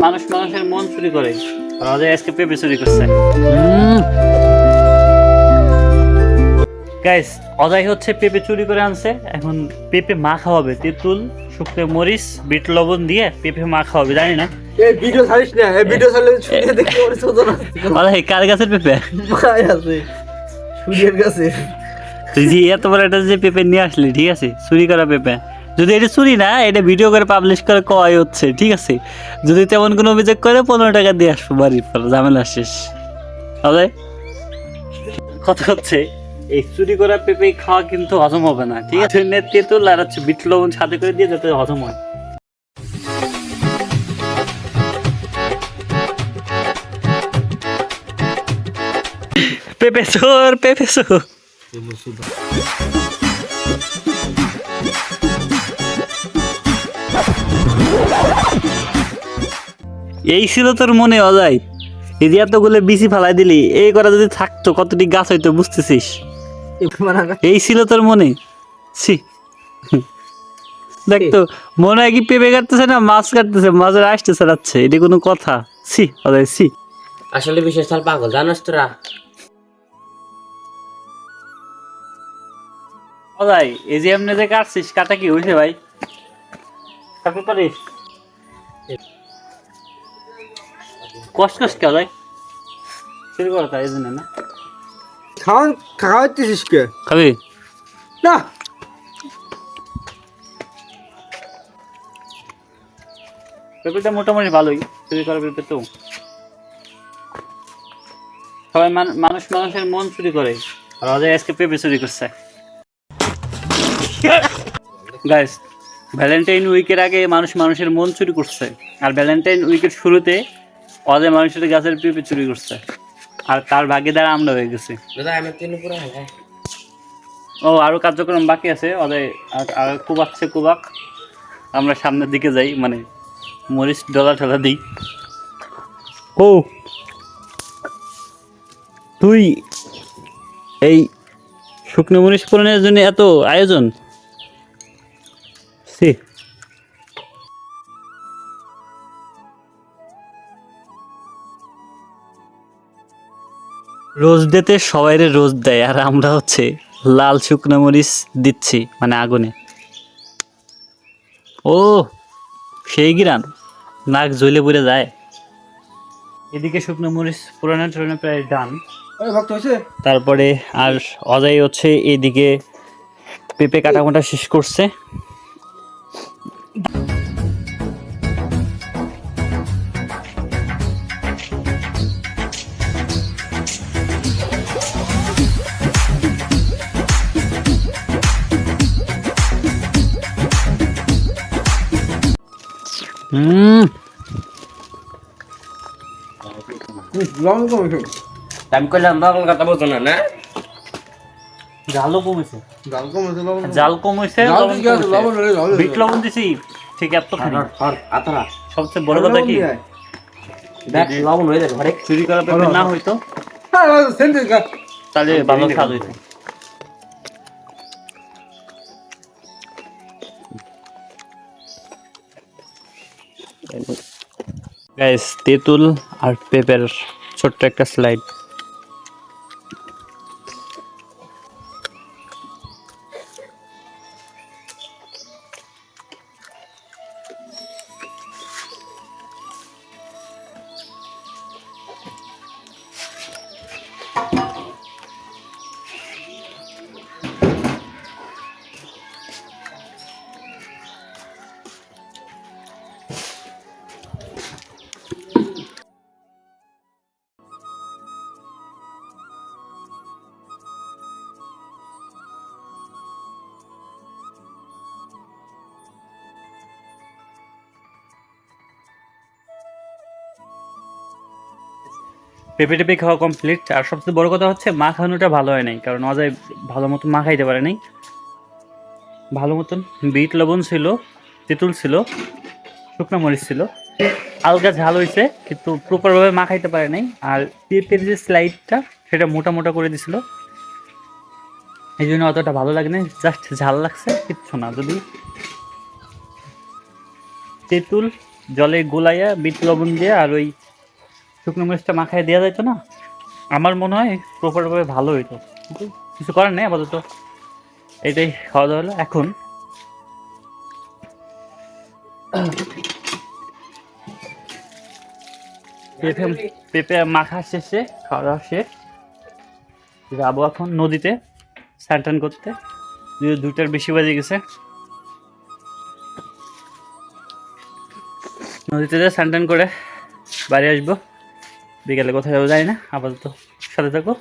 মানুষ মানুষের মন চুরি করে, আর অজয় আজকে পেঁপে চুরি করছে। গাইস, অজয় হচ্ছে পেঁপে চুরি করে আনছে। এখন পেঁপে মা খাওয়াবে, তেঁতুল, শুকনো মরিচ, বিট লবণ দিয়ে পেঁপে মা খাওয়াবে। জানি না এই ভিডিও ছাড়িস না, এই ভিডিও ছাড়লে শুনিয়ে দেখতে পারে ছোট না। অজয় কার গাছের পেঁপে? মাই আছে শুনিয়ে কাছে। তুই যে এত বড় একটা যে পেঁপে নিয়ে আসলি, ঠিক আছে, চুরি করা পেঁপে। যদি এটা চুরি না, এটা ভিডিও করে পাবলিশ করে কয় হচ্ছে, ঠিক আছে। যদি তেমন কোনো অভিযোগ করে 15 টাকা দিয়ে আসবো বাড়ির পর, ঝামেলা শেষ। অজয় কথা হচ্ছে, এই চুরি করা পেঁপে খাওয়া কিন্তু হজম হবে না, ঠিক আছে। তেঁতুল আর হচ্ছে বিট লবণ সাথে করে দিয়ে যাতে হজম হয়। পেঁপে চোর, পেঁপে চোর। এই ছিল তোর মনে অজয়? এই যে এতগুলো বিচি ফালাই দিলি, এই করা যদি থাকতো কতটি গাছ হইতো বুঝতেছিস? এই ছিল তোর মনে? ছি, দেখতো মনে হয় কি পেঁপে কাটতেছে না মাছ কাটতেছে, মাছের আসতে ছাড়াচ্ছে, এটা কোনো কথা? ছি অজয়, ছি। আসলে বিশেষ সাল পাগল জানাস তোরা। অজয়, এই যে এমনি যে কাটছিস, কাটা কি হয়েছে ভাই? কাটতে পারিস? কষ্ট কষ্ট কে অজয়? শুরু করো তাই, এই জন্য না খাওয়াইতেছিস কে? খাবি না পেঁপেটা মোটামুটি ভালোই, চুরি করা পেঁপে তো। সবাই মানুষ মানুষের মন চুরি করে, আর অজয় আজকে পেঁপে চুরি করছে। গাইস, ভ্যালেন্টাইন উইকের আগে মানুষ মানুষের মন চুরি করছে, আর ভ্যালেন্টাইন উইকের শুরুতে অজয় মানুষের গাছের পেঁপে চুরি করছে, আর তার ভাগিদার আমরা হয়ে গেছি। দাদা আমি তিন পুরো হ্যাঁ। ও আরো কার্যক্রম বাকি আছে। অজয় আর কুবাচ্ছে কুবাক, আমরা সামনের দিকে যাই, মানে মরিচ ডলা ঠলা দিই। ও তুই এই শুকনো মরিচ পূরণের জন্য এত আয়োজন? সি রোজ দিতে সবাইরে রোজ দেয়, আর আমরা হচ্ছে লাল শুকনো মরিচ দিচ্ছি, মানে আগুনে। ও সেই গিরান, নাক জ্বলে পুড়ে যায়। এদিকে শুকনো মরিচ পুরানো টুরানো প্রায় ডান। ভক্ত হয়েছে। তারপরে আর অজয় হচ্ছে এইদিকে পেঁপে কাটাকুটা শেষ করছে। লবণ কমেছে। আমি কইলাম পাগল কথা বলতো না না। জালও কমেছে, জাল কমেছে, লবণ জাল কমেছে, জাল লবণ ঠিক আছে, কমেছে। লবণ হলে ভালো। বিট লবণ দিছি ঠিক এতখানি। আতরা সবচেয়ে বড় কথা কি, দেখ লবণ হয়ে যাবে ঘরে। চুরি করা পেঁপে না হইতো হ্যাঁ সেন্টেন্স কা। তাহলে ভালো স্বাদ হইতো। গাইস, তেঁতুল আর পেঁপের ছোট্ট একটা স্লাইড। পেঁপে টেপে খাওয়া কমপ্লিট। আর সবচেয়ে বড় কথা হচ্ছে মা খাওয়ানোটা ভালো হয় নাই, কারণ অজয় ভালো মতন মা খাইতে পারে নাই। ভালো মতন বিট লবণ ছিল, তেঁতুল ছিল, শুকনো মরিচ ছিল, হালকা ঝাল হয়েছে, কিন্তু প্রপারভাবে মা খাইতে পারে নাই। আর পেঁপের যে স্লাইডটা সেটা মোটা মোটা করে দিছিল, এই জন্য অতটা ভালো লাগে না, জাস্ট ঝাল লাগছে, কিচ্ছু না। যদি তেঁতুল জলে গোলাইয়া বিট লবণ দিয়ে আর ওই শুকনো মরিচটা মাখায় দেওয়া যাইতো না, আমার মনে হয় প্রপারভাবে ভালো হইতো, কিন্তু কিছু করার নেই। আপাতত এটাই খাওয়া দাওয়া হলো। এখন পেঁপে পেঁপে মাখা শেষে, খাওয়া দাওয়া শেষ, যাবো এখন নদীতে স্নান টান করতে। 2টার বেশি বাজে গেছে। নদীতে যেয়ে স্নান টান করে বাড়ি আসবো। বিকেলে কোথায় যাবো জানি না। আপাতত সাথে থাকো।